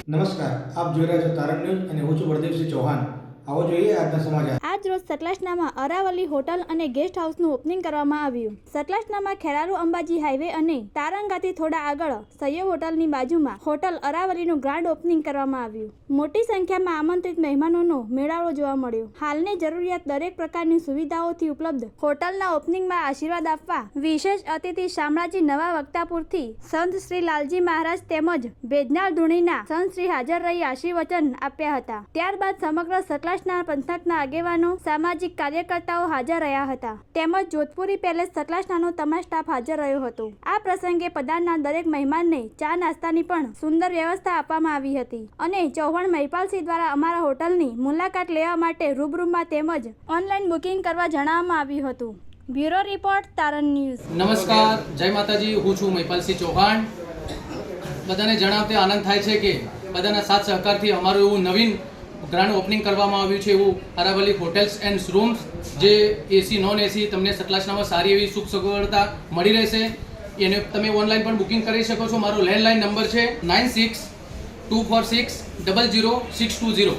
નમસ્કાર, આપ જોઈ રહ્યા છો તારણ ન્યૂઝ અને હું છું બળદેવસિંહ ચૌહાણ. આવો જોઈએ આજના સમાચાર. આજ રોજ સતલાસનામાં અરાવલી હોટલ અને ગેસ્ટ હાઉસનું ઓપનિંગ કરવામાં આવ્યું. સતલાસનામાં ખેરાલુ અંબાજી હાઈવે અને તારંગાથી થોડા આગળ સૈયદ હોટલની બાજુમાં હોટલ અરાવલીનું ગ્રાન્ડ ઓપનિંગ કરવામાં આવ્યું. મોટી સંખ્યામાં આમંત્રિત મહેમાનોનો મેળાવડો જોવા મળ્યો. હાલની જરૂરિયાત દરેક પ્રકારની સુવિધાઓથી ઉપલબ્ધ હોટલના ઓપનિંગમાં આશીર્વાદ આપવા વિશેષ અતિથિ શામળાજી નવા વક્તાપુરથી સંત શ્રી લાલજી મહારાજ તેમજ બેજનાળ ધૂણીના સંત શ્રી હાજર રહી આશીર્વચન આપ્યા હતા. ત્યારબાદ સમગ્ર સતલાસના પંથકના આગેવાનો, સામાજિક કાર્યકર્તાઓ હાજર રહ્યા હતા તેમજ જોધપુરી પેલેસ સતલાસનાનો તમામ સ્ટાફ હાજર રહ્યો હતો. આ પ્રસંગે પધારનાર દરેક મહેમાનને ચા નાસ્તાની પણ સુંદર વ્યવસ્થા આપવામાં આવી હતી અને ચૌહાણ મહિપાલસિંહ દ્વારા અમારા હોટલની મુલાકાત લેવા માટે રૂબરૂમાં તેમજ ઓનલાઈન બુકિંગ કરવા જણાવવામાં આવ્યું હતું. બ્યુરો રિપોર્ટ, તારણ ન્યૂઝ. નમસ્કાર, જય માતાજી. હું છું મહિપાલસિંહ ચૌહાણ. બધાને જણાવતે આનંદ થાય છે કે બધાના સાથ સહકારથી અમારું એવું નવીન ગ્રાન્ડ ઓપનિંગ કરવામાં આવ્યું છે એવું અરાવલી હોટેલ્સ એન્ડ રૂમ્સ, જે એસી નોન એસી તમને સતલાસનામાં સારી એવી સુખ સગવડતા મળી રહેશે. એને તમે ઓનલાઈન પણ બુકિંગ કરી શકો છો. મારો લેન્ડલાઇન નંબર છે 9624600620.